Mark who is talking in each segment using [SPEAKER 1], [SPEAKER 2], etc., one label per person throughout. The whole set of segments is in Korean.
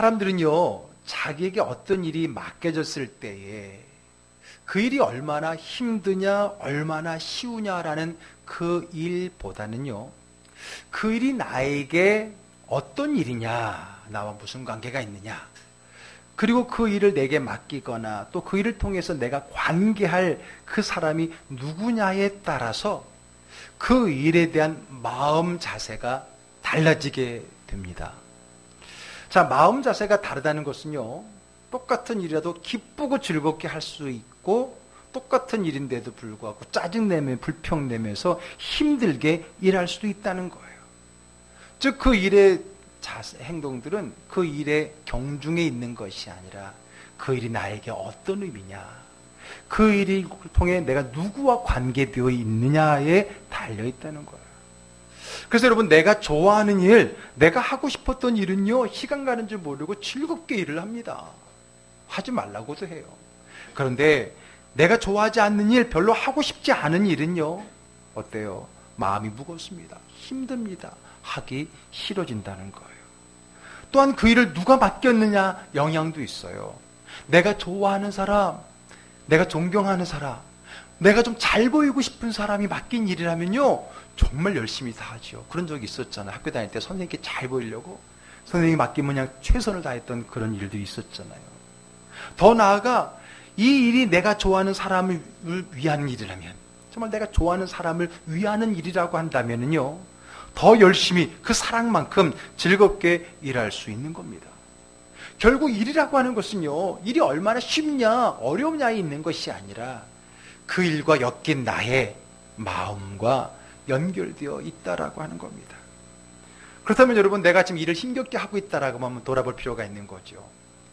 [SPEAKER 1] 사람들은요, 자기에게 어떤 일이 맡겨졌을 때에 그 일이 얼마나 힘드냐, 얼마나 쉬우냐라는 그 일보다는요, 그 일이 나에게 어떤 일이냐, 나와 무슨 관계가 있느냐, 그리고 그 일을 내게 맡기거나 또 그 일을 통해서 내가 관계할 그 사람이 누구냐에 따라서 그 일에 대한 마음 자세가 달라지게 됩니다. 자, 마음 자세가 다르다는 것은요, 똑같은 일이라도 기쁘고 즐겁게 할 수 있고 똑같은 일인데도 불구하고 짜증내며 불평내면서 힘들게 일할 수도 있다는 거예요. 즉 그 일의 행동들은 그 일의 경중에 있는 것이 아니라 그 일이 나에게 어떤 의미냐, 그 일을 통해 내가 누구와 관계되어 있느냐에 달려있다는 거예요. 그래서 여러분, 내가 좋아하는 일, 내가 하고 싶었던 일은요, 시간 가는 줄 모르고 즐겁게 일을 합니다. 하지 말라고도 해요. 그런데 내가 좋아하지 않는 일, 별로 하고 싶지 않은 일은요, 어때요? 마음이 무겁습니다. 힘듭니다. 하기 싫어진다는 거예요. 또한 그 일을 누가 맡겼느냐 영향도 있어요. 내가 좋아하는 사람, 내가 존경하는 사람, 내가 좀 잘 보이고 싶은 사람이 맡긴 일이라면요, 정말 열심히 다 하죠. 그런 적이 있었잖아요. 학교 다닐 때 선생님께 잘 보이려고 선생님이 맡기면 그냥 최선을 다했던 그런 일들이 있었잖아요. 더 나아가 이 일이 내가 좋아하는 사람을 위한 일이라면, 정말 내가 좋아하는 사람을 위하는 일이라고 한다면요, 더 열심히 그 사랑만큼 즐겁게 일할 수 있는 겁니다. 결국 일이라고 하는 것은요, 일이 얼마나 쉽냐 어렵냐에 있는 것이 아니라 그 일과 엮인 나의 마음과 연결되어 있다라고 하는 겁니다. 그렇다면 여러분, 내가 지금 일을 힘겹게 하고 있다라고 하면 돌아볼 필요가 있는 거죠.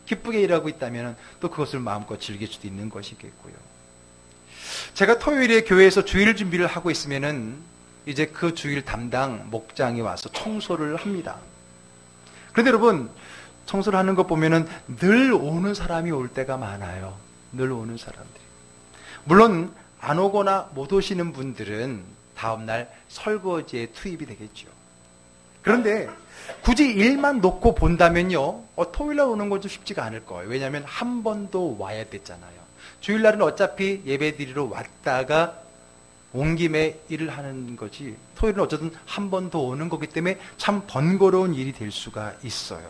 [SPEAKER 1] 기쁘게 일하고 있다면 또 그것을 마음껏 즐길 수도 있는 것이겠고요. 제가 토요일에 교회에서 주일 준비를 하고 있으면은 이제 그 주일 담당 목장이 와서 청소를 합니다. 그런데 여러분, 청소를 하는 것 보면은 늘 오는 사람이 올 때가 많아요. 늘 오는 사람들이. 물론 안 오거나 못 오시는 분들은 다음날 설거지에 투입이 되겠죠. 그런데 굳이 일만 놓고 본다면요, 토요일날 오는 건 좀 쉽지가 않을 거예요. 왜냐하면 한 번 더 와야 되잖아요. 주일날은 어차피 예배 드리러 왔다가 온 김에 일을 하는 거지, 토요일은 어쨌든 한 번 더 오는 거기 때문에 참 번거로운 일이 될 수가 있어요.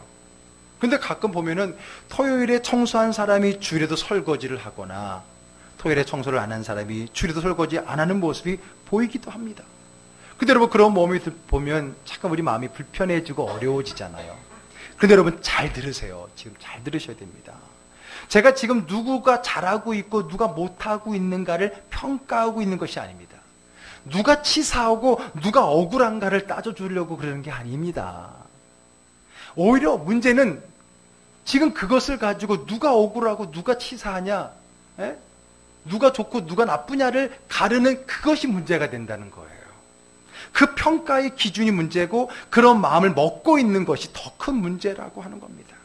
[SPEAKER 1] 근데 가끔 보면은 토요일에 청소한 사람이 주일에도 설거지를 하거나 토요일에 청소를 안 한 사람이 주일에도 설거지 안 하는 모습이 보이기도 합니다. 근데 여러분, 그런 몸이 보면 잠깐 우리 마음이 불편해지고 어려워지잖아요. 근데 여러분, 잘 들으세요. 지금 잘 들으셔야 됩니다. 제가 지금 누구가 잘하고 있고 누가 못하고 있는가를 평가하고 있는 것이 아닙니다. 누가 치사하고 누가 억울한가를 따져주려고 그러는 게 아닙니다. 오히려 문제는 지금 그것을 가지고 누가 억울하고 누가 치사하냐, 누가 좋고 누가 나쁘냐를 가르는 그것이 문제가 된다는 거예요. 그 평가의 기준이 문제고 그런 마음을 먹고 있는 것이 더 큰 문제라고 하는 겁니다.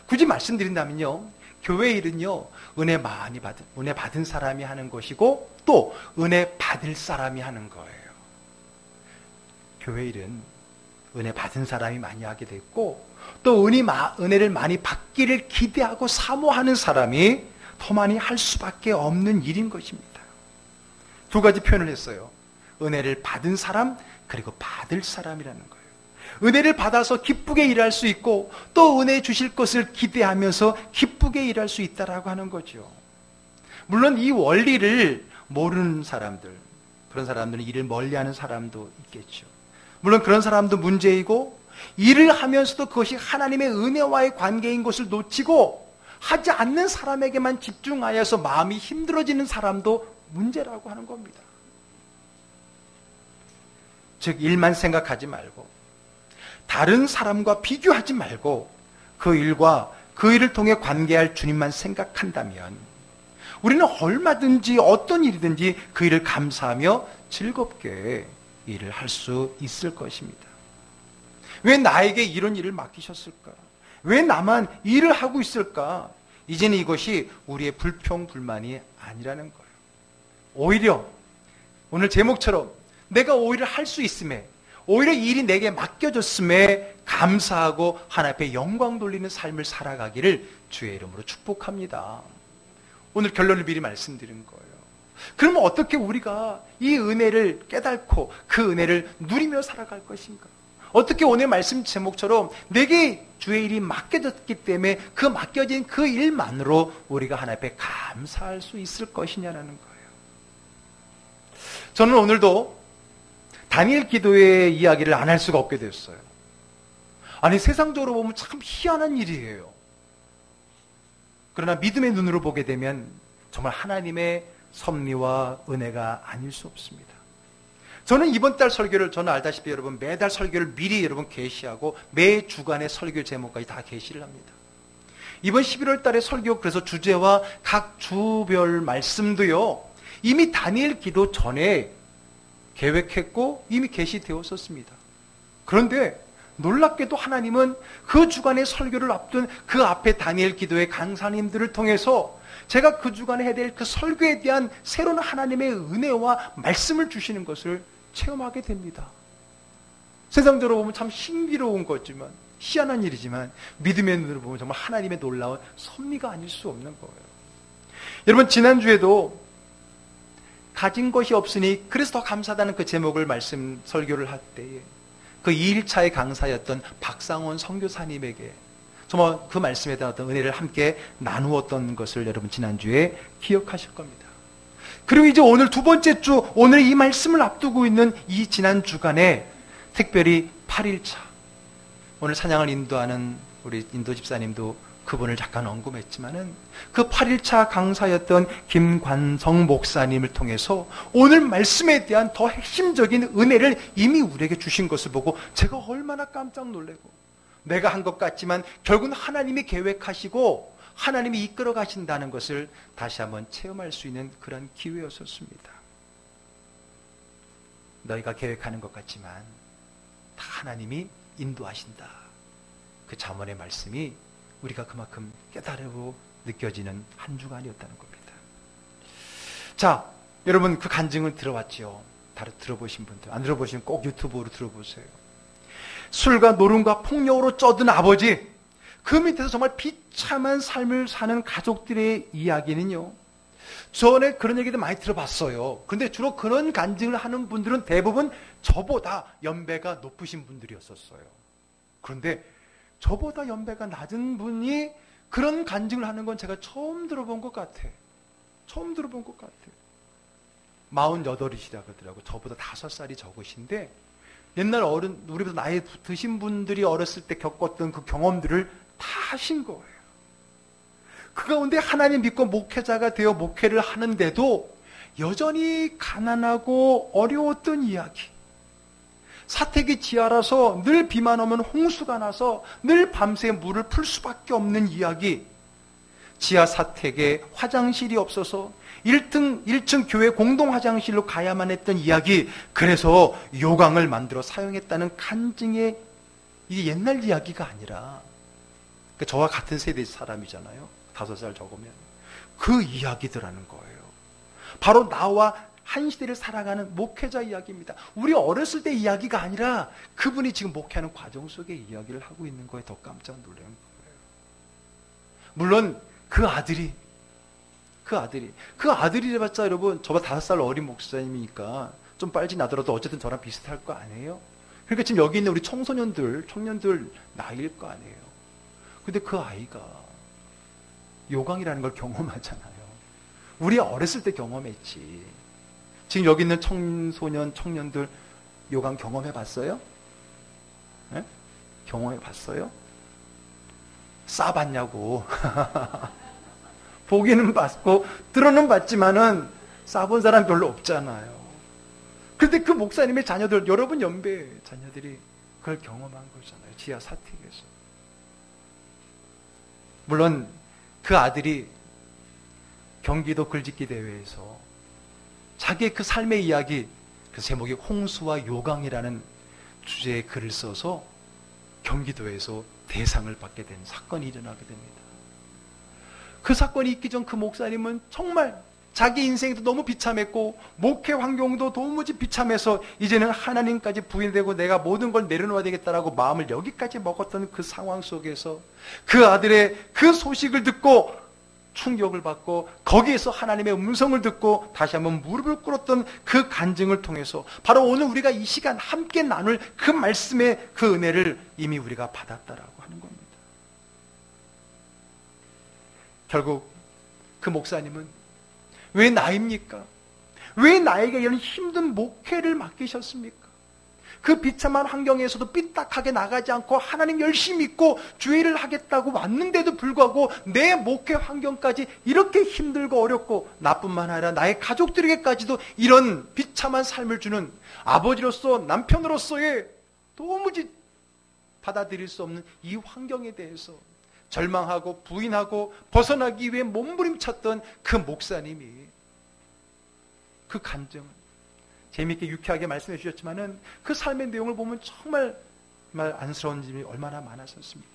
[SPEAKER 1] 굳이 말씀드린다면요, 교회 일은요, 은혜 받은 사람이 하는 것이고 또 은혜 받을 사람이 하는 거예요. 교회 일은 은혜 받은 사람이 많이 하게 됐고 또 은혜를 많이 받기를 기대하고 사모하는 사람이 더 많이 할 수밖에 없는 일인 것입니다. 두 가지 표현을 했어요. 은혜를 받은 사람, 그리고 받을 사람이라는 거예요. 은혜를 받아서 기쁘게 일할 수 있고 또 은혜 주실 것을 기대하면서 기쁘게 일할 수 있다라고 하는 거죠. 물론 이 원리를 모르는 사람들, 그런 사람들은 일을 멀리하는 사람도 있겠죠. 물론 그런 사람도 문제이고, 일을 하면서도 그것이 하나님의 은혜와의 관계인 것을 놓치고 하지 않는 사람에게만 집중하여서 마음이 힘들어지는 사람도 문제라고 하는 겁니다. 즉, 일만 생각하지 말고 다른 사람과 비교하지 말고 그 일과 그 일을 통해 관계할 주님만 생각한다면 우리는 얼마든지 어떤 일이든지 그 일을 감사하며 즐겁게 일을 할 수 있을 것입니다. 왜 나에게 이런 일을 맡기셨을까? 왜 나만 일을 하고 있을까? 이제는 이것이 우리의 불평, 불만이 아니라는 거예요. 오히려 오늘 제목처럼 내가 오히려 할 수 있음에, 오히려 이 일이 내게 맡겨졌음에 감사하고 하나님 앞에 영광 돌리는 삶을 살아가기를 주의 이름으로 축복합니다. 오늘 결론을 미리 말씀드린 거예요. 그러면 어떻게 우리가 이 은혜를 깨닫고 그 은혜를 누리며 살아갈 것인가? 어떻게 오늘 말씀 제목처럼 내게 주의 일이 맡겨졌기 때문에 그 맡겨진 그 일만으로 우리가 하나님 앞에 감사할 수 있을 것이냐라는 거예요. 저는 오늘도 다니엘 기도의 이야기를 안 할 수가 없게 됐어요. 아니, 세상적으로 보면 참 희한한 일이에요. 그러나 믿음의 눈으로 보게 되면 정말 하나님의 섭리와 은혜가 아닐 수 없습니다. 저는 이번 달 설교를, 저는 알다시피 여러분 매달 설교를 미리 여러분 게시하고 매 주간의 설교 제목까지 다 게시를 합니다. 이번 11월 달에 설교, 그래서 주제와 각 주별 말씀도요, 이미 다니엘 기도 전에 계획했고 이미 게시되었었습니다. 그런데 놀랍게도 하나님은 그 주간의 설교를 앞둔 그 앞에 다니엘 기도의 강사님들을 통해서 제가 그 주간에 해야 될 그 설교에 대한 새로운 하나님의 은혜와 말씀을 주시는 것을 체험하게 됩니다. 세상적으로 보면 참 신비로운 거지만, 희한한 일이지만 믿음의 눈으로 보면 정말 하나님의 놀라운 섭리가 아닐 수 없는 거예요. 여러분, 지난주에도 가진 것이 없으니 그래서 더 감사하다는 그 제목을 말씀 설교를 할 때에 그 2일차의 강사였던 박상원 선교사님에게 정말 그 말씀에 대한 어떤 은혜를 함께 나누었던 것을 여러분 지난주에 기억하실 겁니다. 그리고 이제 오늘 두 번째 주, 오늘 이 말씀을 앞두고 있는 이 지난 주간에 특별히 8일차, 오늘 찬양을 인도하는 우리 인도 집사님도 그분을 잠깐 언급했지만은 그 8일차 강사였던 김관성 목사님을 통해서 오늘 말씀에 대한 더 핵심적인 은혜를 이미 우리에게 주신 것을 보고 제가 얼마나 깜짝 놀래고, 내가 한 것 같지만 결국은 하나님이 계획하시고 하나님이 이끌어 가신다는 것을 다시 한번 체험할 수 있는 그런 기회였었습니다. 너희가 계획하는 것 같지만 다 하나님이 인도하신다. 그 잠언의 말씀이 우리가 그만큼 깨달고 느껴지는 한 주간이었다는 겁니다. 자, 여러분 그 간증을 들어봤죠? 다른 들어보신 분들, 안 들어보시면 꼭 유튜브로 들어보세요. 술과 노름과 폭력으로 쩌든 아버지, 그 밑에서 정말 비참한 삶을 사는 가족들의 이야기는요, 전에 그런 얘기도 많이 들어봤어요. 그런데 주로 그런 간증을 하는 분들은 대부분 저보다 연배가 높으신 분들이었었어요. 그런데 저보다 연배가 낮은 분이 그런 간증을 하는 건 제가 처음 들어본 것 같아. 처음 들어본 것 같아. 48이시라 그러더라고. 저보다 5살이 적으신데 옛날 어른, 우리보다 나이 드신 분들이 어렸을 때 겪었던 그 경험들을 다 하신 거예요. 그 가운데 하나님 믿고 목회자가 되어 목회를 하는데도 여전히 가난하고 어려웠던 이야기. 사택이 지하라서 늘 비만 오면 홍수가 나서 늘 밤새 물을 풀 수밖에 없는 이야기. 지하 사택에 화장실이 없어서 1층 교회 공동 화장실로 가야만 했던 이야기. 그래서 요강을 만들어 사용했다는 간증의, 이게 옛날 이야기가 아니라 저와 같은 세대의 사람이잖아요. 5살 적으면. 그 이야기들하는 거예요. 바로 나와 한 시대를 살아가는 목회자 이야기입니다. 우리 어렸을 때 이야기가 아니라 그분이 지금 목회하는 과정 속의 이야기를 하고 있는 거에 더 깜짝 놀란 거예요. 물론 그 아들이래봤자 여러분 저보다 5살 어린 목사님이니까 좀 빨리 나더라도 어쨌든 저랑 비슷할 거 아니에요? 그러니까 지금 여기 있는 우리 청년들 나이일 거 아니에요? 근데 그 아이가 요강이라는 걸 경험하잖아요. 우리 어렸을 때 경험했지. 지금 여기 있는 청년들 요강 경험해 봤어요? 네? 경험해 봤어요? 싸봤냐고. 보기는 봤고 들어는 봤지만은 싸본 사람 별로 없잖아요. 그런데 그 목사님의 자녀들, 여러분 연배 자녀들이 그걸 경험한 거잖아요. 지하 사택에서. 물론 그 아들이 경기도 글짓기 대회에서 자기의 그 삶의 이야기, 그 제목이 홍수와 요강이라는 주제의 글을 써서 경기도에서 대상을 받게 된 사건이 일어나게 됩니다. 그 사건이 있기 전 그 목사님은 정말 자기 인생도 너무 비참했고 목회 환경도 도무지 비참해서 이제는 하나님까지 부인되고 내가 모든 걸 내려놓아야 되겠다라고 마음을 여기까지 먹었던 그 상황 속에서 그 아들의 그 소식을 듣고 충격을 받고 거기에서 하나님의 음성을 듣고 다시 한번 무릎을 꿇었던 그 간증을 통해서 바로 오늘 우리가 이 시간 함께 나눌 그 말씀의 그 은혜를 이미 우리가 받았다라고 하는 겁니다. 결국 그 목사님은 왜 나입니까? 왜 나에게 이런 힘든 목회를 맡기셨습니까? 그 비참한 환경에서도 삐딱하게 나가지 않고 하나님 열심히 믿고 주의를 하겠다고 왔는데도 불구하고 내 목회 환경까지 이렇게 힘들고 어렵고 나뿐만 아니라 나의 가족들에게까지도 이런 비참한 삶을 주는 아버지로서 남편으로서의 도무지 받아들일 수 없는 이 환경에 대해서 절망하고 부인하고 벗어나기 위해 몸부림쳤던 그 목사님이 그 간증을 재미있게 유쾌하게 말씀해 주셨지만은 그 삶의 내용을 보면 정말 안쓰러운 점이 얼마나 많았었습니까?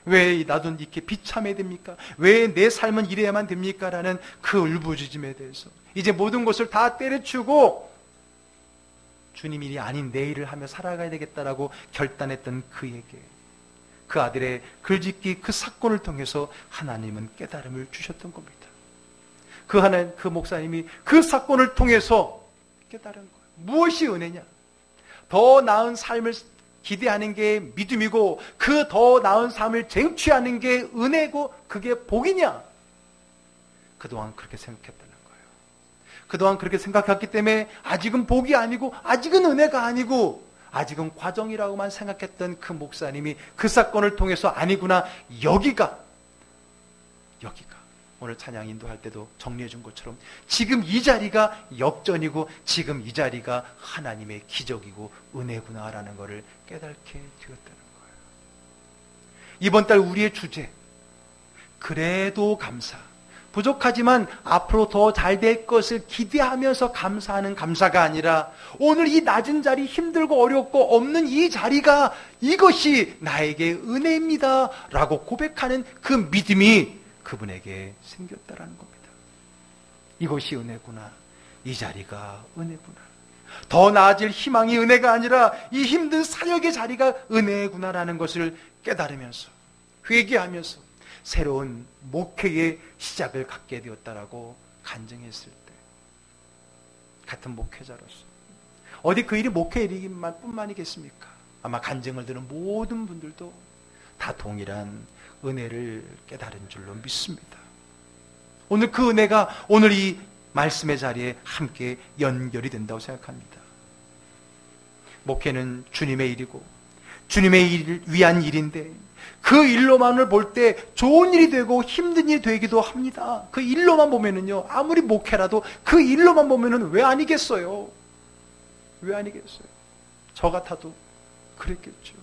[SPEAKER 1] 왜 나도 이렇게 비참해야 됩니까? 왜 내 삶은 이래야만 됩니까? 라는 그 울부짖음에 대해서 이제 모든 것을 다 때려치우고 주님 일이 아닌 내 일을 하며 살아가야 되겠다라고 결단했던 그에게 그 아들의 글짓기 그 사건을 통해서 하나님은 깨달음을 주셨던 겁니다. 그 목사님이 그 사건을 통해서 깨달은 거예요. 무엇이 은혜냐? 더 나은 삶을 기대하는 게 믿음이고 그 더 나은 삶을 쟁취하는 게 은혜고 그게 복이냐? 그동안 그렇게 생각했다는 거예요. 그동안 그렇게 생각했기 때문에 아직은 복이 아니고 아직은 은혜가 아니고 아직은 과정이라고만 생각했던 그 목사님이 그 사건을 통해서 아니구나, 여기가 오늘 찬양 인도할 때도 정리해 준 것처럼 지금 이 자리가 역전이고 지금 이 자리가 하나님의 기적이고 은혜구나라는 것을 깨닫게 되었다는 거예요. 이번 달 우리의 주제, 그래도 감사. 부족하지만 앞으로 더 잘 될 것을 기대하면서 감사하는 감사가 아니라 오늘 이 낮은 자리, 힘들고 어렵고 없는 이 자리가 이것이 나에게 은혜입니다 라고 고백하는 그 믿음이 그분에게 생겼다라는 겁니다. 이것이 은혜구나. 이 자리가 은혜구나. 더 나아질 희망이 은혜가 아니라 이 힘든 사역의 자리가 은혜구나라는 것을 깨달으면서 회개하면서 새로운 목회의 시작을 갖게 되었다라고 간증했을 때 같은 목회자로서 어디 그 일이 목회 일이기만 뿐만이겠습니까? 아마 간증을 들은 모든 분들도 다 동일한 은혜를 깨달은 줄로 믿습니다. 오늘 그 은혜가 오늘 이 말씀의 자리에 함께 연결이 된다고 생각합니다. 목회는 주님의 일이고 주님의 일을 위한 일인데 그 일로만을 볼 때 좋은 일이 되고 힘든 일이 되기도 합니다. 그 일로만 보면은요, 아무리 목회라도 그 일로만 보면은 왜 아니겠어요? 왜 아니겠어요? 저 같아도 그랬겠죠.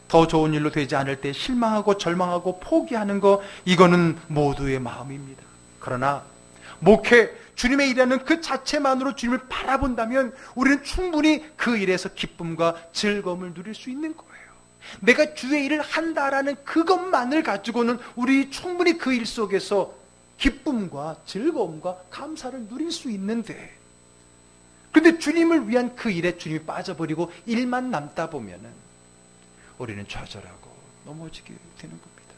[SPEAKER 1] 더 좋은 일로 되지 않을 때 실망하고 절망하고 포기하는 거, 이거는 모두의 마음입니다. 그러나 목회, 주님의 일하는 그 자체만으로 주님을 바라본다면 우리는 충분히 그 일에서 기쁨과 즐거움을 누릴 수 있는 거예요. 내가 주의 일을 한다라는 그것만을 가지고는 우리 충분히 그 일 속에서 기쁨과 즐거움과 감사를 누릴 수 있는데, 그런데 주님을 위한 그 일에 주님이 빠져버리고 일만 남다 보면은 우리는 좌절하고 넘어지게 되는 겁니다.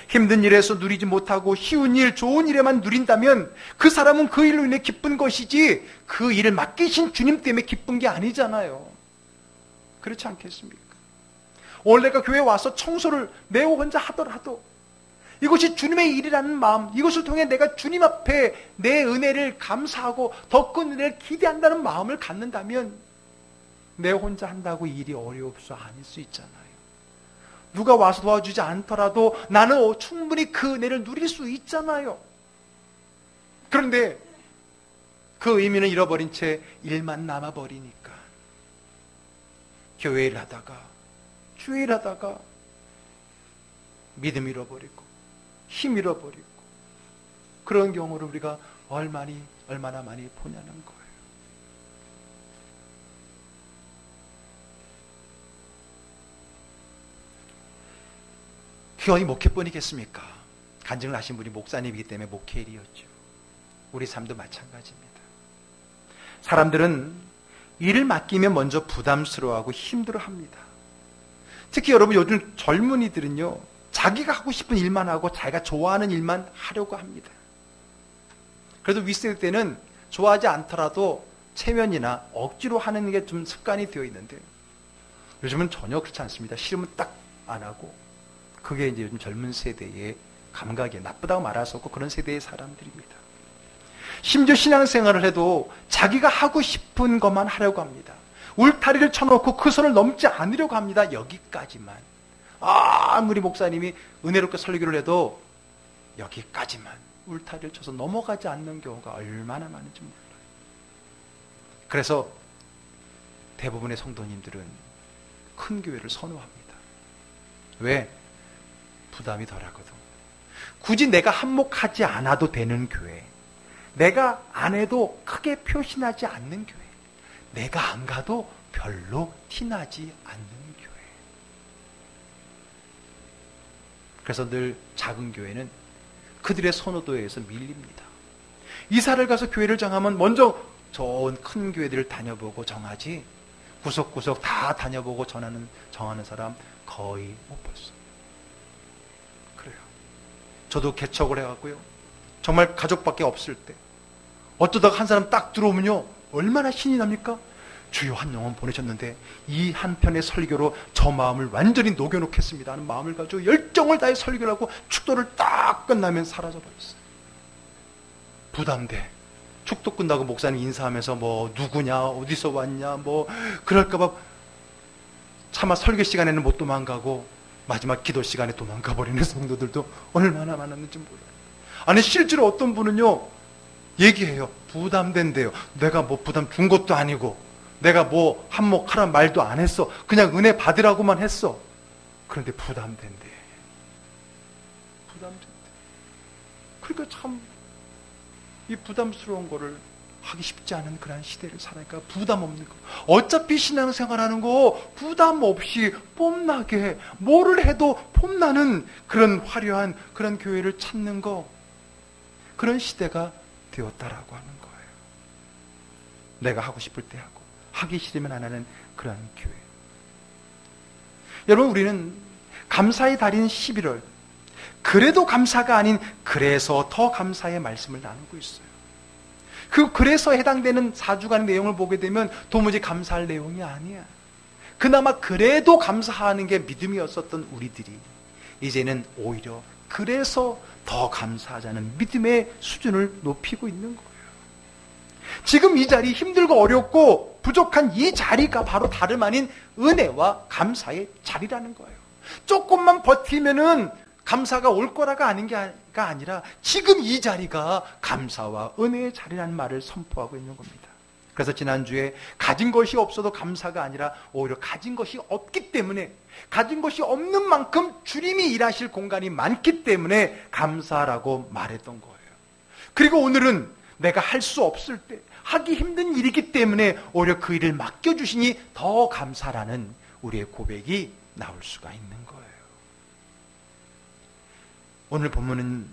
[SPEAKER 1] 힘든 일에서 누리지 못하고 쉬운 일, 좋은 일에만 누린다면 그 사람은 그 일로 인해 기쁜 것이지 그 일을 맡기신 주님 때문에 기쁜 게 아니잖아요. 그렇지 않겠습니까? 오늘 내가 교회에 와서 청소를 내 혼자 하더라도 이것이 주님의 일이라는 마음, 이것을 통해 내가 주님 앞에 내 은혜를 감사하고 더 큰 은혜를 기대한다는 마음을 갖는다면 내 혼자 한다고 일이 어려워서 아닐 수 있잖아요. 누가 와서 도와주지 않더라도 나는 충분히 그 은혜를 누릴 수 있잖아요. 그런데 그 의미는 잃어버린 채 일만 남아버리니까 교회 일 하다가 주의 일 하다가 믿음 잃어버리고 힘 잃어버리고 그런 경우를 우리가 얼마나 많이 보냐는 거예요. 그게 어디 목회뿐이겠습니까? 간증을 하신 분이 목사님이기 때문에 목회일이었죠. 우리 삶도 마찬가지입니다. 사람들은 일을 맡기면 먼저 부담스러워하고 힘들어합니다. 특히 여러분 요즘 젊은이들은요, 자기가 하고 싶은 일만 하고 자기가 좋아하는 일만 하려고 합니다. 그래도 윗세대 때는 좋아하지 않더라도 체면이나 억지로 하는 게 좀 습관이 되어 있는데, 요즘은 전혀 그렇지 않습니다. 싫으면 딱 안 하고. 그게 이제 요즘 젊은 세대의 감각이에요. 나쁘다고 말할 수 없고 그런 세대의 사람들입니다. 심지어 신앙생활을 해도 자기가 하고 싶은 것만 하려고 합니다. 울타리를 쳐놓고 그 선을 넘지 않으려고 합니다. 여기까지만. 아무리 목사님이 은혜롭게 설교를 해도 여기까지만. 울타리를 쳐서 넘어가지 않는 경우가 얼마나 많은지 몰라요. 그래서 대부분의 성도님들은 큰 교회를 선호합니다. 왜? 부담이 덜하거든. 굳이 내가 한몫하지 않아도 되는 교회, 내가 안 해도 크게 표시나지 않는 교회, 내가 안 가도 별로 티나지 않는 교회. 그래서 늘 작은 교회는 그들의 선호도에 의해서 밀립니다. 이사를 가서 교회를 정하면 먼저 좋은 큰 교회들을 다녀보고 정하지, 구석구석 다 다녀보고 정하는 사람 거의 못 봤어요. 그래요. 저도 개척을 해갖고요, 정말 가족밖에 없을 때 어쩌다가 한 사람 딱 들어오면요, 얼마나 신이 납니까? 주여 한 영혼 보내셨는데 이 한 편의 설교로 저 마음을 완전히 녹여놓겠습니다 하는 마음을 가지고 열정을 다해 설교를 하고 축도를 딱 끝나면 사라져버렸어요. 부담돼. 축도 끝나고 목사님 인사하면서 뭐 누구냐, 어디서 왔냐, 뭐 그럴까봐 차마 설교 시간에는 못 도망가고 마지막 기도 시간에 도망가 버리는 성도들도 얼마나 많았는지 몰라요. 아니 실제로 어떤 분은요 얘기해요. 부담된대요. 내가 뭐 부담 준 것도 아니고 내가 뭐 한몫하란 말도 안 했어. 그냥 은혜 받으라고만 했어. 그런데 부담된대. 부담된대. 그러니까 참 이 부담스러운 거를 하기 쉽지 않은 그런 시대를 살아니까 부담 없는 거. 어차피 신앙생활하는 거 부담 없이 뽐나게 뭐를 해도 뽐나는 그런 화려한 그런 교회를 찾는 거, 그런 시대가 되었다라고 하는 거예요. 내가 하고 싶을 때 하고 하기 싫으면 안 하는 그런 교회. 여러분, 우리는 감사의 달인 11월, 그래도 감사가 아닌 그래서 더 감사의 말씀을 나누고 있어요. 그 그래서 해당되는 4주간의 내용을 보게 되면 도무지 감사할 내용이 아니야. 그나마 그래도 감사하는 게 믿음이었었던 우리들이 이제는 오히려 그래서 더 감사하자는 믿음의 수준을 높이고 있는 거예요. 지금 이 자리, 힘들고 어렵고 부족한 이 자리가 바로 다름 아닌 은혜와 감사의 자리라는 거예요. 조금만 버티면은 감사가 올 거라가 아닌 게 아니라 지금 이 자리가 감사와 은혜의 자리라는 말을 선포하고 있는 겁니다. 그래서 지난주에 가진 것이 없어도 감사가 아니라 오히려 가진 것이 없기 때문에, 가진 것이 없는 만큼 주님이 일하실 공간이 많기 때문에 감사라고 말했던 거예요. 그리고 오늘은 내가 할 수 없을 때, 하기 힘든 일이기 때문에 오히려 그 일을 맡겨주시니 더 감사라는 우리의 고백이 나올 수가 있는 거예요. 오늘 본문은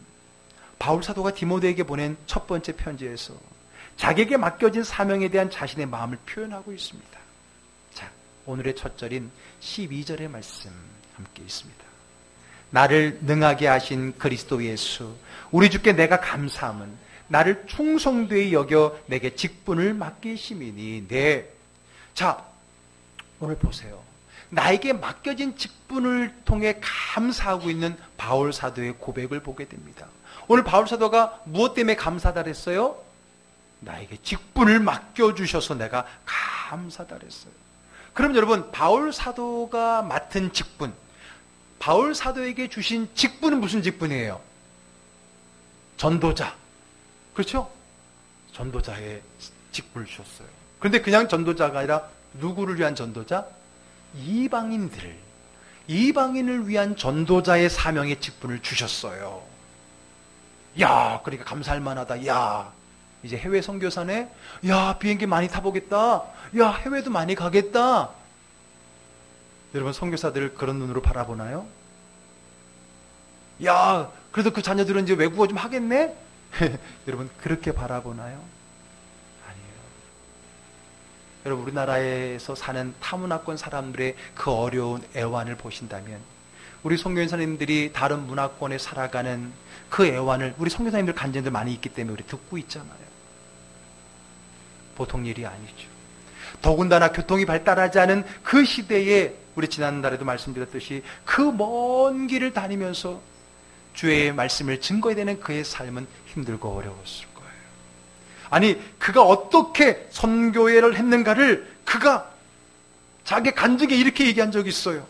[SPEAKER 1] 바울 사도가 디모데에게 보낸 첫 번째 편지에서 자기에게 맡겨진 사명에 대한 자신의 마음을 표현하고 있습니다. 자, 오늘의 첫 절인 12절의 말씀 함께 있습니다. 나를 능하게 하신 그리스도 예수, 우리 주께 내가 감사함은 나를 충성되이 여겨 내게 직분을 맡기심이니. 네. 자, 오늘 보세요. 나에게 맡겨진 직분을 통해 감사하고 있는 바울 사도의 고백을 보게 됩니다. 오늘 바울 사도가 무엇 때문에 감사하다 그랬어요? 나에게 직분을 맡겨주셔서 내가 감사하다 그랬어요. 그럼 여러분, 바울 사도가 맡은 직분, 바울 사도에게 주신 직분은 무슨 직분이에요? 전도자. 그렇죠? 전도자의 직분을 주셨어요. 그런데 그냥 전도자가 아니라 누구를 위한 전도자? 이방인을 위한 전도자의 사명의 직분을 주셨어요. 야, 그러니까 감사할 만하다. 야, 이제 해외 선교사네? 야, 비행기 많이 타보겠다. 야, 해외도 많이 가겠다. 여러분, 선교사들 그런 눈으로 바라보나요? 야, 그래도 그 자녀들은 이제 외국어 좀 하겠네? 여러분, 그렇게 바라보나요? 아니에요. 여러분, 우리나라에서 사는 타문화권 사람들의 그 어려운 애환을 보신다면, 우리 선교사님들이 다른 문화권에 살아가는 그 애환을 우리 선교사님들 간증들 많이 있기 때문에 우리 듣고 있잖아요. 보통 일이 아니죠. 더군다나 교통이 발달하지 않은 그 시대에 우리 지난달에도 말씀드렸듯이 그 먼 길을 다니면서 주의 말씀을 증거해야 되는 그의 삶은 힘들고 어려웠을 거예요. 아니, 그가 어떻게 선교회를 했는가를 그가 자기 간증에 이렇게 얘기한 적이 있어요.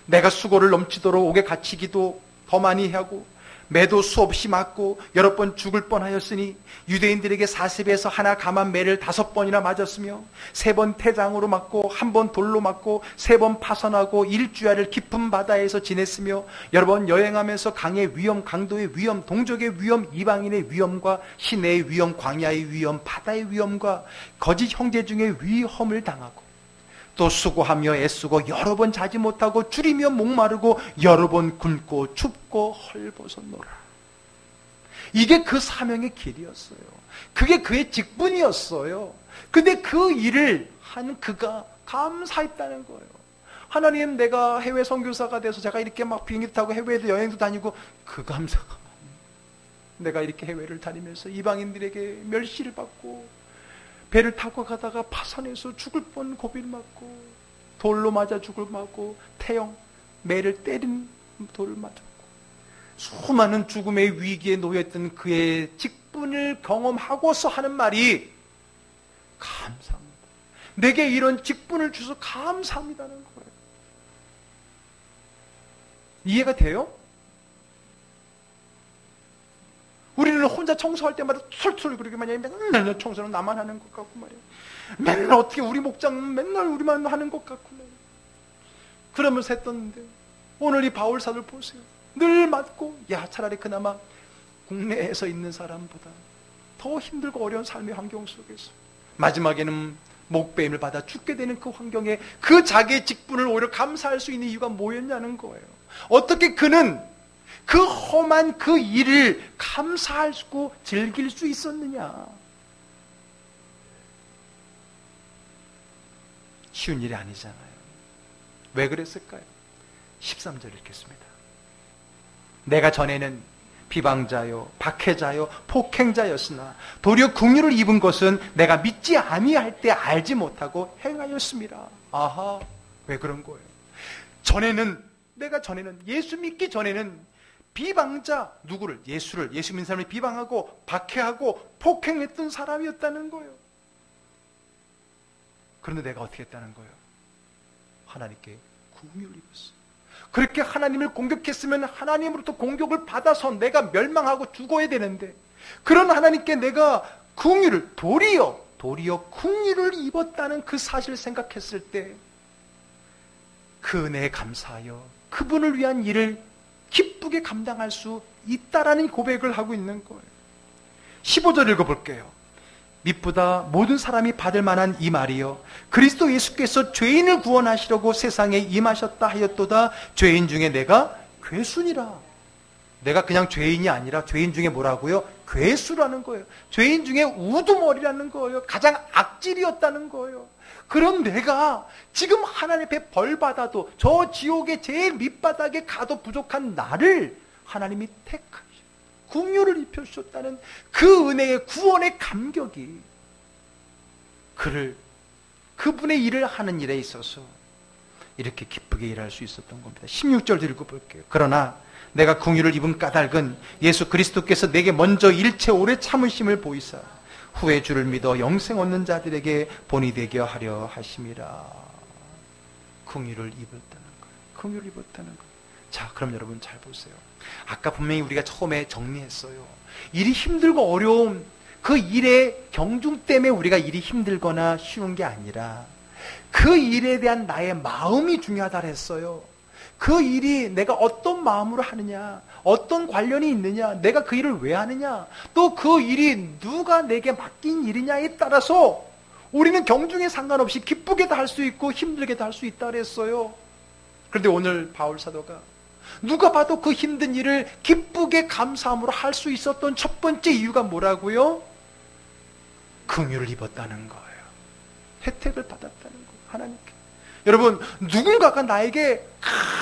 [SPEAKER 1] 내가 수고를 넘치도록 옥에 갇히기도 더 많이 하고 매도 수없이 맞고 여러 번 죽을 뻔하였으니 유대인들에게 40에서 하나 감한 매를 5번이나 맞았으며 3번 태장으로 맞고 1번 돌로 맞고 3번 파선하고 일주야를 깊은 바다에서 지냈으며 여러 번 여행하면서 강의 위험, 강도의 위험, 동족의 위험, 이방인의 위험과 시내의 위험, 광야의 위험, 바다의 위험과 거짓 형제 중에 위험을 당하고 또 수고하며 애쓰고 여러 번 자지 못하고 줄이며 목마르고 여러 번 굶고 춥고 헐벗었노라. 이게 그 사명의 길이었어요. 그게 그의 직분이었어요. 근데 그 일을 한 그가 감사했다는 거예요. 하나님, 내가 해외 선교사가 돼서 제가 이렇게 막 비행기 타고 해외에도 여행도 다니고 그 감사가 내가 이렇게 해외를 다니면서 이방인들에게 멸시를 받고 배를 타고 가다가 파선에서 죽을 뻔 고비를 맞고 돌로 맞아 죽을 맞고 태형 매를 때린 돌을 맞았고 수많은 죽음의 위기에 놓였던 그의 직분을 경험하고서 하는 말이 감사합니다. 내게 이런 직분을 주셔서 감사합니다는 거예요. 이해가 돼요? 우리는 혼자 청소할 때마다 술술 그렇게 만약에 맨날 청소는 나만 하는 것 같고 말이야. 맨날 어떻게 우리 목장은 맨날 우리만 하는 것 같고 말이야. 그러면서 했었는데 오늘 이 바울사들 보세요. 늘 맞고 야 차라리 그나마 국내에서 있는 사람보다 더 힘들고 어려운 삶의 환경 속에서 마지막에는 목배임을 받아 죽게 되는 그 환경에 그 자기의 직분을 오히려 감사할 수 있는 이유가 뭐였냐는 거예요. 어떻게 그는 그 험한 그 일을 감사하고 즐길 수 있었느냐? 쉬운 일이 아니잖아요. 왜 그랬을까요? 13절 읽겠습니다. 내가 전에는 비방자요, 박해자요, 폭행자였으나 도리어 긍휼을 입은 것은 내가 믿지 아니할 때 알지 못하고 행하였습니다. 아하, 왜 그런 거예요? 내가 전에는 예수 믿기 전에는 비방자, 누구를? 예수 믿는 사람을 비방하고 박해하고 폭행했던 사람이었다는 거예요. 그런데 내가 어떻게 했다는 거예요? 하나님께 긍휼을 입었어요. 그렇게 하나님을 공격했으면 하나님으로부터 공격을 받아서 내가 멸망하고 죽어야 되는데 그런 하나님께 내가 도리어 긍휼을 입었다는 그 사실을 생각했을 때 그 은혜에 감사하여 그분을 위한 일을 기쁘게 감당할 수 있다라는 고백을 하고 있는 거예요. 15절 읽어볼게요. 밑보다 모든 사람이 받을 만한 이 말이요 그리스도 예수께서 죄인을 구원하시려고 세상에 임하셨다 하였도다. 죄인 중에 내가 괴순이라. 내가 그냥 죄인이 아니라 죄인 중에 뭐라고요? 괴수라는 거예요. 죄인 중에 우두머리라는 거예요. 가장 악질이었다는 거예요. 그럼 내가 지금 하나님 앞에 벌받아도 저 지옥의 제일 밑바닥에 가도 부족한 나를 하나님이 택하시고 긍휼을 입혀주셨다는 그 은혜의 구원의 감격이 그분의 일을 하는 일에 있어서 이렇게 기쁘게 일할 수 있었던 겁니다. 16절 읽어볼게요. 그러나 내가 긍휼을 입은 까닭은 예수 그리스도께서 내게 먼저 일체 오래 참으심을 보이사 후에 주를 믿어 영생 얻는 자들에게 본이 되게 하려 하심이라. 긍휼을 입었다는 거예요. 긍휼을 입었다는 거예요. 자, 그럼 여러분 잘 보세요. 아까 분명히 우리가 처음에 정리했어요. 일이 힘들고 어려움, 그 일의 경중 때문에 우리가 일이 힘들거나 쉬운 게 아니라 그 일에 대한 나의 마음이 중요하다고 했어요. 그 일이 내가 어떤 마음으로 하느냐, 어떤 관련이 있느냐, 내가 그 일을 왜 하느냐, 또 그 일이 누가 내게 맡긴 일이냐에 따라서 우리는 경중에 상관없이 기쁘게도 할 수 있고 힘들게도 할 수 있다 그랬어요. 그런데 오늘 바울 사도가 누가 봐도 그 힘든 일을 기쁘게 감사함으로 할 수 있었던 첫 번째 이유가 뭐라고요? 긍휼을 입었다는 거예요. 혜택을 받았다는 거예요. 하나님께. 여러분, 누군가가 나에게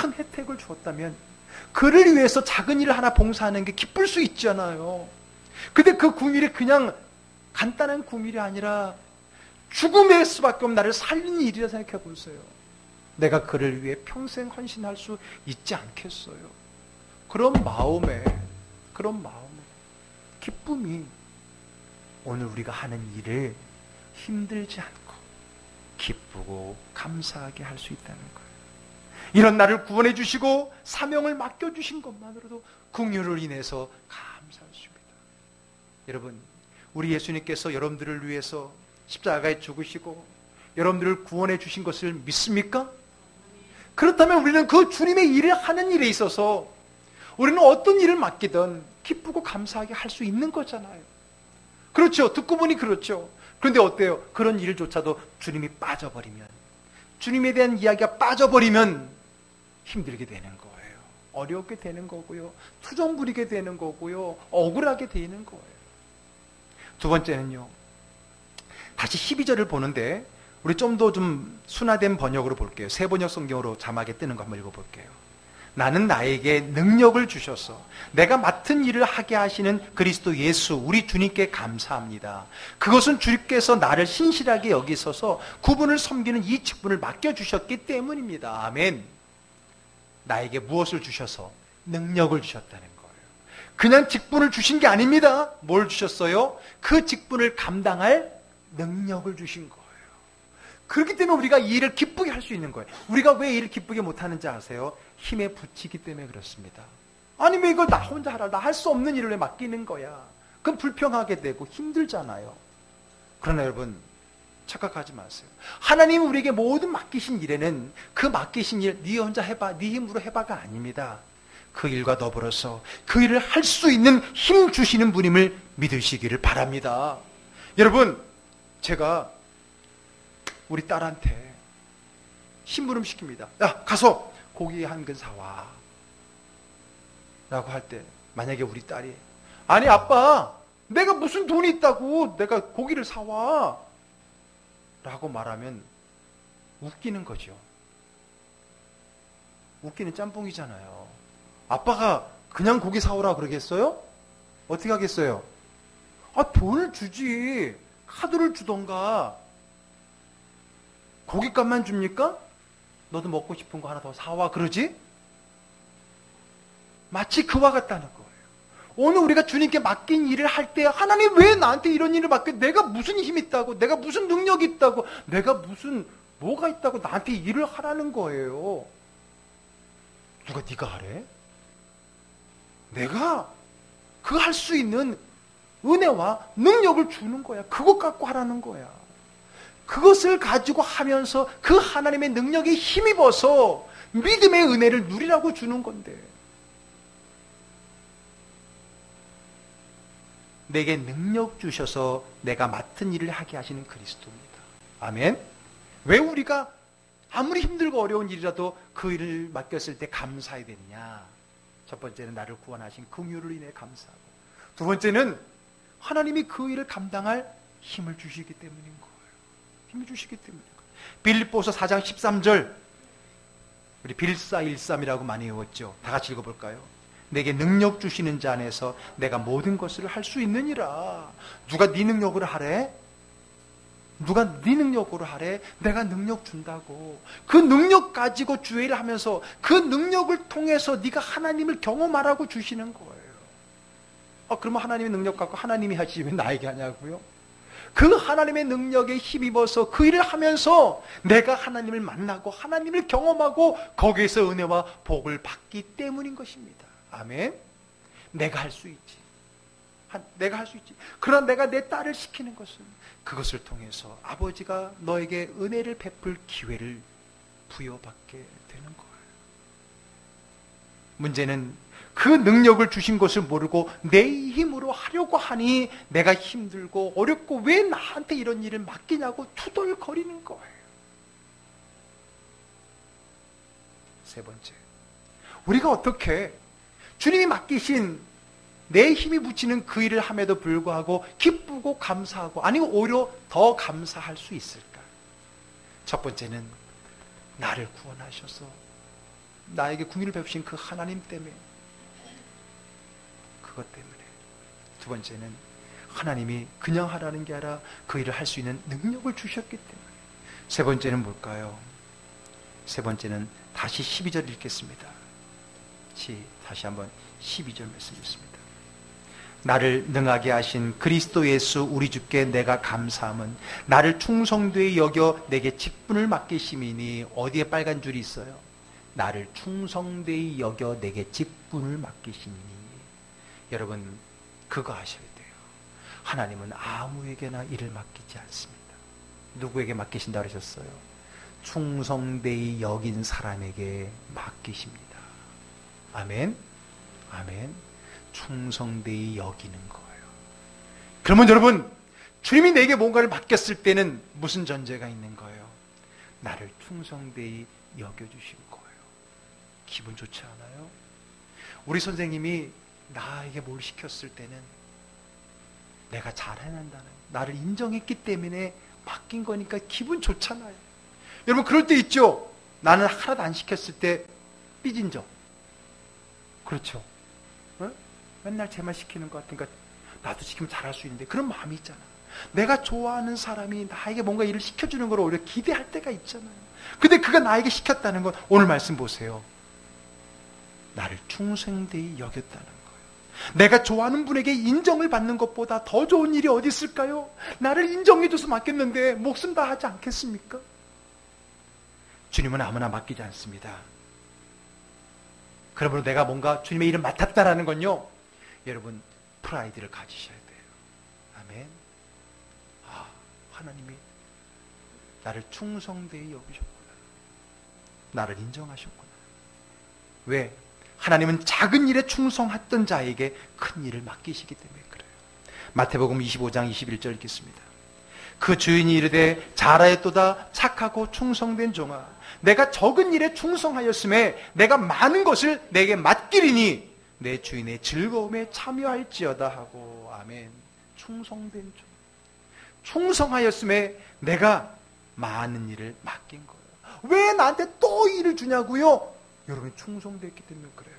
[SPEAKER 1] 큰 혜택을 주었다면 그를 위해서 작은 일을 하나 봉사하는 게 기쁠 수 있잖아요. 근데 그 긍휼이 그냥 간단한 긍휼이 아니라 죽음의 수밖에 없는 나를 살리는 일이라 생각해 보세요. 내가 그를 위해 평생 헌신할 수 있지 않겠어요? 그런 마음에 기쁨이 오늘 우리가 하는 일을 힘들지 않고 기쁘고 감사하게 할 수 있다는 거예요. 이런 나를 구원해 주시고 사명을 맡겨주신 것만으로도 긍휼을 인해서 감사하십니다. 여러분, 우리 예수님께서 여러분들을 위해서 십자가에 죽으시고 여러분들을 구원해 주신 것을 믿습니까? 그렇다면 우리는 그 주님의 일을 하는 일에 있어서 우리는 어떤 일을 맡기든 기쁘고 감사하게 할 수 있는 거잖아요. 그렇죠. 듣고 보니 그렇죠. 그런데 어때요? 그런 일조차도 주님이 빠져버리면, 주님에 대한 이야기가 빠져버리면 힘들게 되는 거예요. 어렵게 되는 거고요. 투정 부리게 되는 거고요. 억울하게 되는 거예요. 두 번째는요. 다시 12절을 보는데 우리 좀 더 좀 순화된 번역으로 볼게요. 새 번역 성경으로 자막에 뜨는 거 한번 읽어볼게요. 나는 나에게 능력을 주셔서 내가 맡은 일을 하게 하시는 그리스도 예수 우리 주님께 감사합니다. 그것은 주님께서 나를 신실하게 여기셔서 그분을 섬기는 이 직분을 맡겨주셨기 때문입니다. 아멘. 나에게 무엇을 주셔서? 능력을 주셨다는 거예요. 그냥 직분을 주신 게 아닙니다. 뭘 주셨어요? 그 직분을 감당할 능력을 주신 거예요. 그렇기 때문에 우리가 이 일을 기쁘게 할 수 있는 거예요. 우리가 왜 일을 기쁘게 못하는지 아세요? 힘에 부치기 때문에 그렇습니다. 아니면 이걸 나 혼자 하라. 나 할 수 없는 일을 왜 맡기는 거야? 그럼 불평하게 되고 힘들잖아요. 그러나 여러분, 착각하지 마세요. 하나님이 우리에게 모든 맡기신 일에는 그 맡기신 일 네 혼자 해봐, 네 힘으로 해봐가 아닙니다. 그 일과 더불어서 그 일을 할 수 있는 힘 주시는 분임을 믿으시기를 바랍니다. 여러분, 제가 우리 딸한테 심부름 시킵니다. 야, 가서 고기 한 근 사와 라고 할 때 만약에 우리 딸이 아니 아빠 내가 무슨 돈이 있다고 내가 고기를 사와 라고 말하면 웃기는 거죠. 웃기는 짬뽕이잖아요. 아빠가 그냥 고기 사오라 그러겠어요? 어떻게 하겠어요? 아, 돈을 주지. 카드를 주던가. 고깃값만 줍니까? 너도 먹고 싶은 거 하나 더 사와 그러지? 마치 그와 같다는 거예요. 오늘 우리가 주님께 맡긴 일을 할 때 하나님 왜 나한테 이런 일을 맡겨? 내가 무슨 힘이 있다고? 내가 무슨 능력이 있다고? 내가 무슨 뭐가 있다고 나한테 일을 하라는 거예요. 누가 네가 하래? 내가 그 할 수 있는 은혜와 능력을 주는 거야. 그것 갖고 하라는 거야. 그것을 가지고 하면서 그 하나님의 능력에 힘입어서 믿음의 은혜를 누리라고 주는 건데 내게 능력 주셔서 내가 맡은 일을 하게 하시는 그리스도입니다. 아멘. 왜 우리가 아무리 힘들고 어려운 일이라도 그 일을 맡겼을 때 감사해야 되느냐? 첫 번째는 나를 구원하신 긍휼을 인해 감사하고 두 번째는 하나님이 그 일을 감당할 힘을 주시기 때문인 거예요. 힘을 주시기 때문인 거예요. 빌립보서 4장 13절 우리 빌사일삼이라고 많이 외웠죠. 다 같이 읽어볼까요? 내게 능력 주시는 자 안에서 내가 모든 것을 할 수 있느니라. 누가 네 능력으로 하래? 누가 네 능력으로 하래? 내가 능력 준다고. 그 능력 가지고 주의를 하면서 그 능력을 통해서 네가 하나님을 경험하라고 주시는 거예요. 그러면 하나님의 능력 갖고 하나님이 하시지 왜 나에게 하냐고요? 그 하나님의 능력에 힘입어서 그 일을 하면서 내가 하나님을 만나고 하나님을 경험하고 거기에서 은혜와 복을 받기 때문인 것입니다. 아멘. 내가 할 수 있지. 내가 할 수 있지. 그러나 내가 내 딸을 시키는 것은 그것을 통해서 아버지가 너에게 은혜를 베풀 기회를 부여받게 되는 거예요. 문제는 그 능력을 주신 것을 모르고 내 힘으로 하려고 하니 내가 힘들고 어렵고 왜 나한테 이런 일을 맡기냐고 투덜거리는 거예요. 세 번째, 우리가 어떻게 주님이 맡기신 내 힘이 묻히는 그 일을 함에도 불구하고 기쁘고 감사하고, 아니면 오히려 더 감사할 수 있을까? 첫 번째는 나를 구원하셔서 나에게 긍휼을 베푸신 그 하나님 때문에, 그것 때문에. 두 번째는 하나님이 그냥 하라는 게 아니라 그 일을 할 수 있는 능력을 주셨기 때문에. 세 번째는 뭘까요? 세 번째는 다시 12절 읽겠습니다. 다시 한번 12절 말씀 읽습니다. 나를 능하게 하신 그리스도 예수 우리 주께 내가 감사함은 나를 충성되이 여겨 내게 직분을 맡기심이니. 어디에 빨간 줄이 있어요? 나를 충성되이 여겨 내게 직분을 맡기심이니. 여러분, 그거 아셔야 돼요. 하나님은 아무에게나 일을 맡기지 않습니다. 누구에게 맡기신다 그러셨어요? 충성되이 여긴 사람에게 맡기십니다. 아멘. 아멘. 충성되이 여기는 거예요. 그러면 여러분, 주님이 내게 뭔가를 맡겼을 때는 무슨 전제가 있는 거예요? 나를 충성되이 여겨주신 거예요. 기분 좋지 않아요? 우리 선생님이 나에게 뭘 시켰을 때는 내가 잘 해낸다는, 나를 인정했기 때문에 맡긴 거니까 기분 좋잖아요. 여러분, 그럴 때 있죠? 나는 하나도 안 시켰을 때 삐진 적. 그렇죠? 어? 맨날 제 말 시키는 것 같으니까 나도 시키면 잘할 수 있는데, 그런 마음이 있잖아. 내가 좋아하는 사람이 나에게 뭔가 일을 시켜주는 걸 오히려 기대할 때가 있잖아요. 근데 그가 나에게 시켰다는 건, 오늘 말씀 보세요, 나를 충성되이 여겼다는 거예요. 내가 좋아하는 분에게 인정을 받는 것보다 더 좋은 일이 어디 있을까요? 나를 인정해줘서 맡겼는데 목숨 다 하지 않겠습니까? 주님은 아무나 맡기지 않습니다. 그러므로 내가 뭔가 주님의 일을 맡았다라는 건요, 여러분, 프라이드를 가지셔야 돼요. 아멘. 하나님이 나를 충성되이 여기셨구나. 나를 인정하셨구나. 왜? 하나님은 작은 일에 충성했던 자에게 큰 일을 맡기시기 때문에 그래요. 마태복음 25장 21절 읽겠습니다. 그 주인이 이르되 잘하였도다 착하고 충성된 종아, 내가 적은 일에 충성하였음에 내가 많은 것을 내게 맡기리니 내 주인의 즐거움에 참여할지어다 하고. 아멘. 충성된 종, 충성하였음에 내가 많은 일을 맡긴 거예요. 왜 나한테 또 일을 주냐고요? 여러분이 충성됐기 때문에 그래요.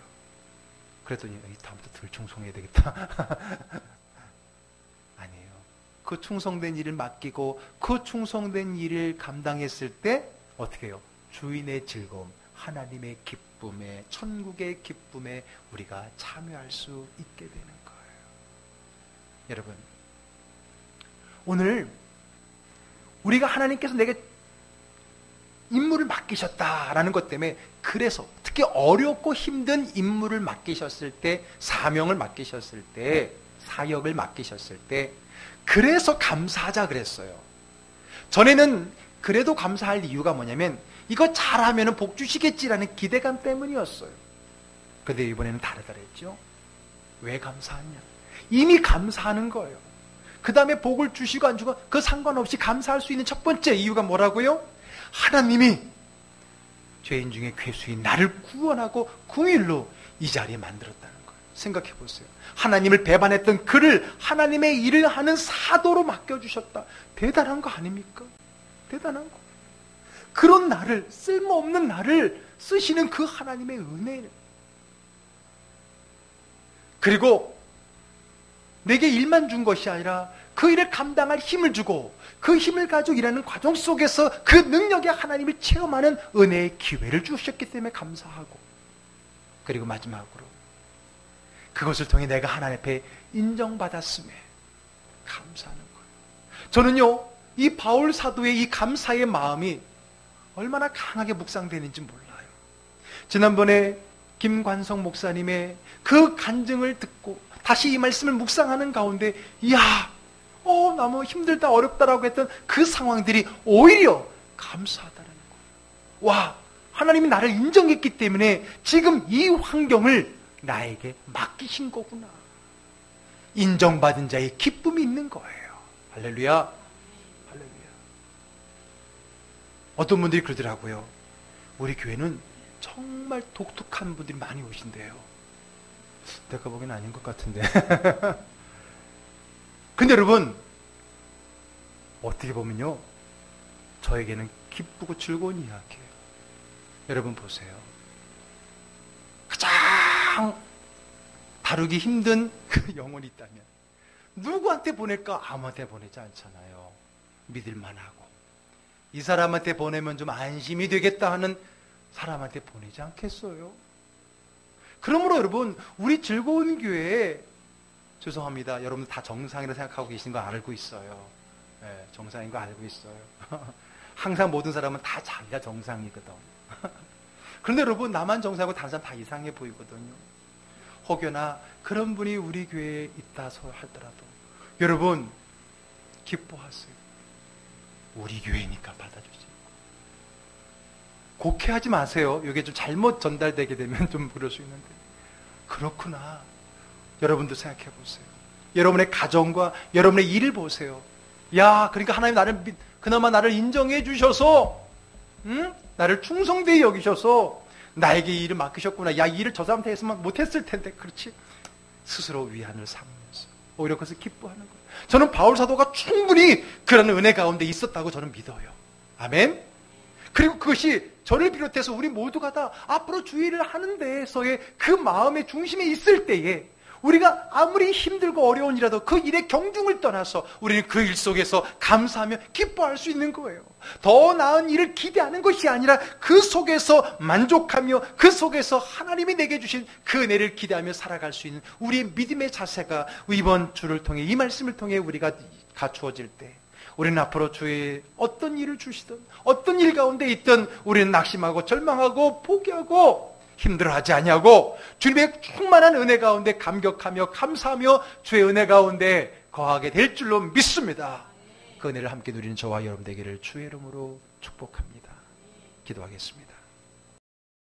[SPEAKER 1] 그랬더니 다음부터 덜 충성해야 되겠다. 아니에요. 그 충성된 일을 맡기고 그 충성된 일을 감당했을 때 어떻게 해요? 주인의 즐거움, 하나님의 기쁨에, 천국의 기쁨에 우리가 참여할 수 있게 되는 거예요. 여러분, 오늘 우리가 하나님께서 내게 임무를 맡기셨다라는 것 때문에, 그래서 특히 어렵고 힘든 임무를 맡기셨을 때, 사명을 맡기셨을 때, 사역을 맡기셨을 때, 그래서 감사하자 그랬어요. 전에는 그래도 감사할 이유가 뭐냐면, 이거 잘하면 복 주시겠지라는 기대감 때문이었어요. 그런데 이번에는 다르다 그랬죠. 왜 감사하냐? 이미 감사하는 거예요. 그 다음에 복을 주시고 안 주고 그 상관없이 감사할 수 있는 첫 번째 이유가 뭐라고요? 하나님이 죄인 중에 괴수인 나를 구원하고 긍휼로 이 자리에 만들었다는 거예요. 생각해 보세요. 하나님을 배반했던 그를 하나님의 일을 하는 사도로 맡겨주셨다. 대단한 거 아닙니까? 대단한 거. 그런 나를, 쓸모없는 나를 쓰시는 그 하나님의 은혜. 그리고 내게 일만 준 것이 아니라 그 일을 감당할 힘을 주고 그 힘을 가지고 일하는 과정 속에서 그 능력의 하나님을 체험하는 은혜의 기회를 주셨기 때문에 감사하고, 그리고 마지막으로 그것을 통해 내가 하나님 앞에 인정받았음에 감사하는 거예요. 저는요, 이 바울 사도의 이 감사의 마음이 얼마나 강하게 묵상되는지 몰라요. 지난번에 김관성 목사님의 그 간증을 듣고 다시 이 말씀을 묵상하는 가운데, 이야, 너무 힘들다 어렵다라고 했던 그 상황들이 오히려 감사하다는 거예요. 와, 하나님이 나를 인정했기 때문에 지금 이 환경을 나에게 맡기신 거구나. 인정받은 자의 기쁨이 있는 거예요. 할렐루야. 할렐루야. 어떤 분들이 그러더라고요. 우리 교회는 정말 독특한 분들이 많이 오신대요. 내가 보기엔 아닌 것 같은데. 근데 여러분, 어떻게 보면요, 저에게는 기쁘고 즐거운 이야기예요. 여러분 보세요. 가장 다루기 힘든 그 영혼이 있다면 누구한테 보낼까? 아무한테 보내지 않잖아요. 믿을만 하고, 이 사람한테 보내면 좀 안심이 되겠다 하는 사람한테 보내지 않겠어요? 그러므로 여러분, 우리 즐거운 교회에, 죄송합니다, 여러분 다 정상이라고 생각하고 계신 거 알고 있어요. 네, 정상인 거 알고 있어요. 항상 모든 사람은 다 자기가 정상이거든. 그런데 여러분, 나만 정상이고 다른 사람 다 이상해 보이거든요. 혹여나 그런 분이 우리 교회에 있다 하더라도 여러분 기뻐하세요. 우리 교회니까 받아주세요. 곡해하지 마세요. 이게 좀 잘못 전달되게 되면 좀 그럴 수 있는데, 그렇구나. 여러분도 생각해 보세요. 여러분의 가정과 여러분의 일을 보세요. 야, 그러니까 하나님 그나마 나를 인정해 주셔서, 나를 충성되이 여기셔서 나에게 이 일을 맡기셨구나. 야, 이 일을 저 사람한테 했으면 못했을 텐데. 그렇지. 스스로 위안을 삼으면서 오히려 그것을 기뻐하는 거예요. 저는 바울 사도가 충분히 그런 은혜 가운데 있었다고 저는 믿어요. 아멘. 그리고 그것이 저를 비롯해서 우리 모두가 다 앞으로 주의를 하는 데에서의 그 마음의 중심에 있을 때에, 우리가 아무리 힘들고 어려운 일이라도 그 일의 경중을 떠나서 우리는 그 일 속에서 감사하며 기뻐할 수 있는 거예요. 더 나은 일을 기대하는 것이 아니라 그 속에서 만족하며 그 속에서 하나님이 내게 주신 그 은혜를 기대하며 살아갈 수 있는 우리의 믿음의 자세가 이번 주를 통해, 이 말씀을 통해 우리가 갖추어질 때, 우리는 앞으로 주의 어떤 일을 주시든 어떤 일 가운데 있든 우리는 낙심하고 절망하고 포기하고 힘들어하지 아니하고 주님의 충만한 은혜 가운데 감격하며 감사하며 주의 은혜 가운데 거하게 될 줄로 믿습니다. 그 은혜를 함께 누리는 저와 여러분 되기를 주의 이름으로 축복합니다. 기도하겠습니다.